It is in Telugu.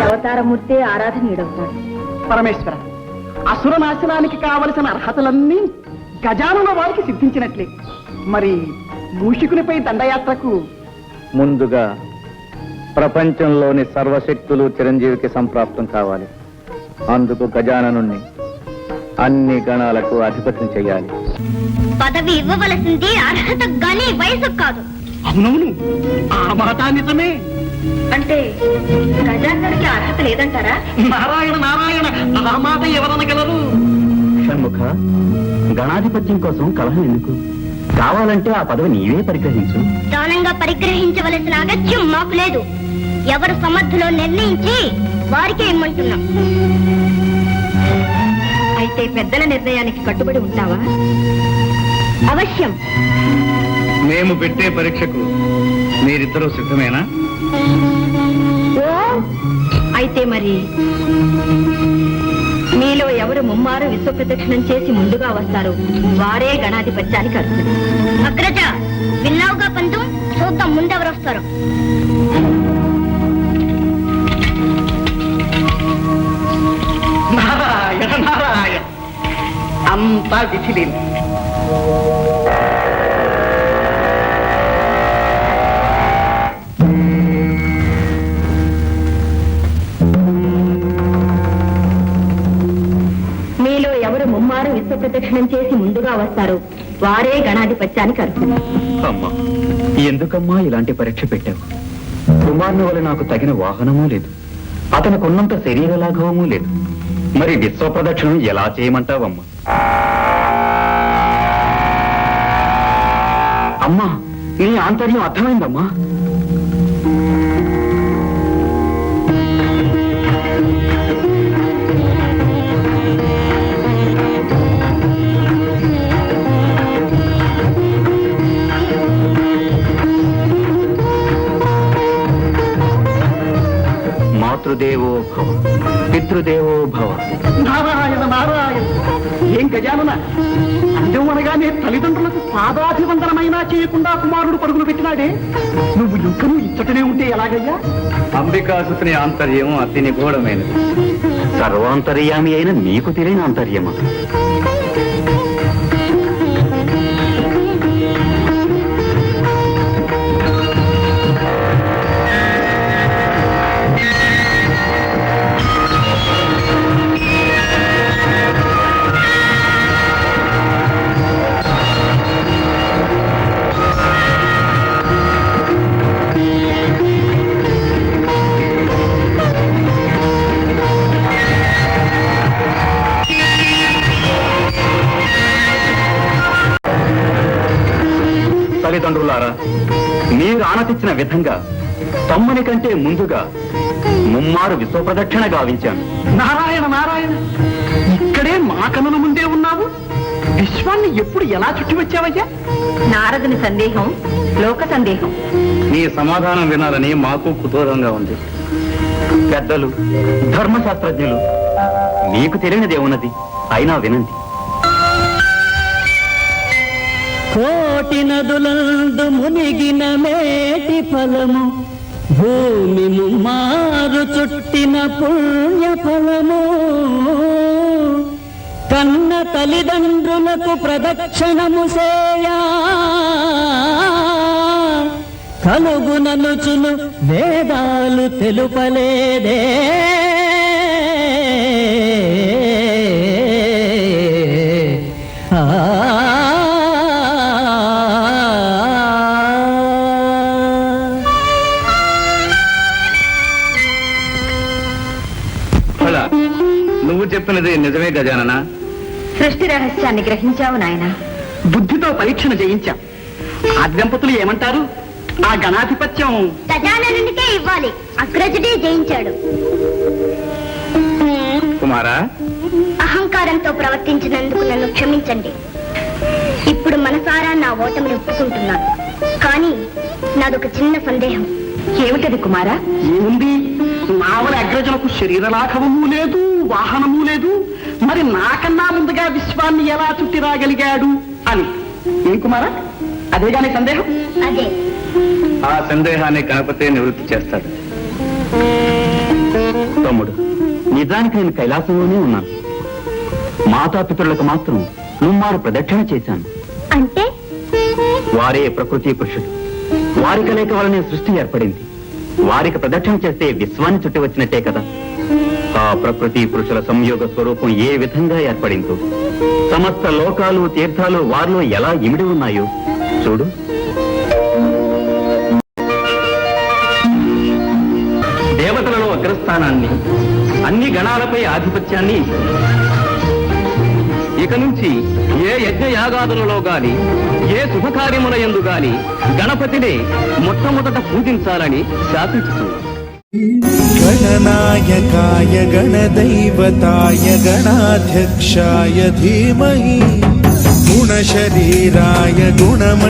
అవతారమూర్తే ఆరాధనీయుడవుతాడు. పరమేశ్వర, అసుర నాశనానికి కావలసిన అర్హతలన్నీ గజానుల వారికి సిద్ధించినట్లే. మరి మూషికునిపై దండయాత్రకు ముందుగా ప్రపంచంలోని సర్వశక్తులు చిరంజీవికి సంప్రాప్తం కావాలి. అందుకు గజాననుణ్ణి అన్ని గణాలకు అధిపతిని చెయ్యాలి. పదవి ఇవ్వవలసింది అర్హత గాని వయసు కాదు. అవునవును, ఆ మాట నిజమే. అంటే గజాననుడికి అర్హత లేదంటారా? నారాయణ నారాయణ, ఆ మాట ఎవరనగలరు? షణ్ముఖ, గణాధిపత్యం కోసం కలహం ఎందుకు? కావాలంటే ఆ పదవి నీవే పరిగ్రహించు. దానంగా పరిగ్రహించవలసిన అగత్యం మాకు లేదు. ఎవరు సమర్థులో నిర్ణయించి వారికే ఇమ్మంటున్నాం. అయితే పెద్దల నిర్ణయానికి కట్టుబడి ఉంటావా? అవశ్యం. మేము పెట్టే పరీక్షకు మీరిద్దరూ సిద్ధమేనా? అయితే మరి మీలో ఎవరు ముమ్మారు విశ్వ ప్రదక్షిణం చేసి ముందుగా వస్తారు వారే గణాధిపత్యానికి అర్హులు. అగ్రజ, విన్నావుగా పంతు, చూద్దాం ముందెవరు వస్తారు. నారాయణ నారాయణ, అంతా విధిలేదు. మీలో ఎవరు ముమ్మారు విశ్వ ప్రదక్షిణం చేసి ముందుగా వస్తారు వారే గణాధిపత్యానికి అర్హులు. అమ్మా, ఎందుకమ్మా ఇలాంటి పరీక్ష పెట్టావు? కుమారుని వల్ల నాకు తగిన వాహనమూ లేదు, అతనుకున్నంత శరీర లాఘవమూ లేదు. మరి విశ్వ ప్రదక్షిణం ఎలా చేయమంటావమ్మా? అమ్మా, నీ ఆంతర్యం అర్థమైందమ్మా. మాతృదేవో భవ, పితృదేవో భవ. నారాయణ నారాయణ, ఏం గజానన, అందం అనగానే తల్లిదండ్రులకు పాదాభివందనమైనా చేయకుండా కుమారుడు పరుగులు పెట్టినాడే. నువ్వు యుద్ధము ఇచ్చటనే ఉంటే ఎలాగయ్యా? అంబికాసుని ఆంతర్యం అతి నిగూఢమైనది. సర్వాంతర్యామి అయిన నీకు తెలియని ఆంతర్యమా? తల్లిదండ్రులారా, మీరు ఆనతిచ్చిన విధంగా తమ్ముని కంటే ముందుగా ముమ్మారు విశ్వ ప్రదక్షిణ గావించాను. నారాయణ నారాయణ, ఇక్కడే మా కనుల ముందే ఉన్నావు. విశ్వాన్ని ఎప్పుడు ఎలా చుట్టి వచ్చావయ్యా? నారదుని సందేహం లోక సందేహం. నీ సమాధానం వినాలని మాకు కుతూహలంగా ఉంది. పెద్దలు ధర్మశాస్త్రజ్ఞులు మీకు తెలియనిదేమున్నది అయినా వినండి. కోటి నదులందు మునిగిన మేటి ఫలము, భూమి ముమ్మారు చుట్టిన పుణ్య ఫలము, కన్న తల్లిదండ్రులకు ప్రదక్షిణము సేయా కలుగుననుచును వేదాలు తెలుపలేదే. అలా నువ్వు చెప్పినది నిజమే గజానన. సృష్టి రహస్యాన్ని గ్రహించావు నాయన. బుద్ధితో పరీక్షను జయించాం. ఆ దంపతులు ఏమంటారు? ఆ గణాధిపత్యం గజాననునికే ఇవ్వాలి. అగ్రజుడే జయించాడు. కుమారా, అహంకారంతో ప్రవర్తించినందుకు నన్ను క్షమించండి. ఇప్పుడు మనసారా నా ఓటమిని ఒప్పుకుంటున్నాను. కానీ నాదొక చిన్న సందేహం. ఏమిటది కుమారా? ఏముంది? నావల అగ్రజులకు శరీర లాఘవము లేదు, వాహనము లేదు. మరి నాకన్నా ముందుగా విశ్వాన్ని ఎలా చుట్టి రాగలిగాడు అని. ఏం కుమారా, అదేగాని సందేహం? అదే. ఆ సందేహాన్ని గణపతే నివృత్తి చేస్తాడు. తమ్ముడు, నిజానికి నేను కైలాసంలోనే ఉన్నాను. మాతాపితరులకు మాత్రం ముమ్మారు ప్రదక్షిణ చేశాను. అంటే వారే ప్రకృతి పురుషుడు. వారి కలయిక వలనే సృష్టి ఏర్పడింది. వారికి ప్రదక్షిణ చేస్తే విశ్వాన్ని చుట్టి వచ్చినట్టే కదా. ఆ ప్రకృతి పురుషుల సంయోగ స్వరూపం ఏ విధంగా ఏర్పడిందో, సమస్త లోకాలు తీర్థాలు వారిలో ఎలా ఇమిడి ఉన్నాయో చూడు. దేవతలలో అగ్రస్థానాన్ని, అన్ని గణాలపై ఆధిపత్యాన్ని ఇస్తుంది. ఇక నుంచి ఏ యజ్ఞ యాగాదులలో గాని, ఏ శుభకార్యముల యందు గాని గణపతినే మొట్టమొదట పూజించాలని శాసించుతుంది. गणनायकाय गणदैवताय गणाध्यक्षाय धीमहि गुणशरीराय गुणम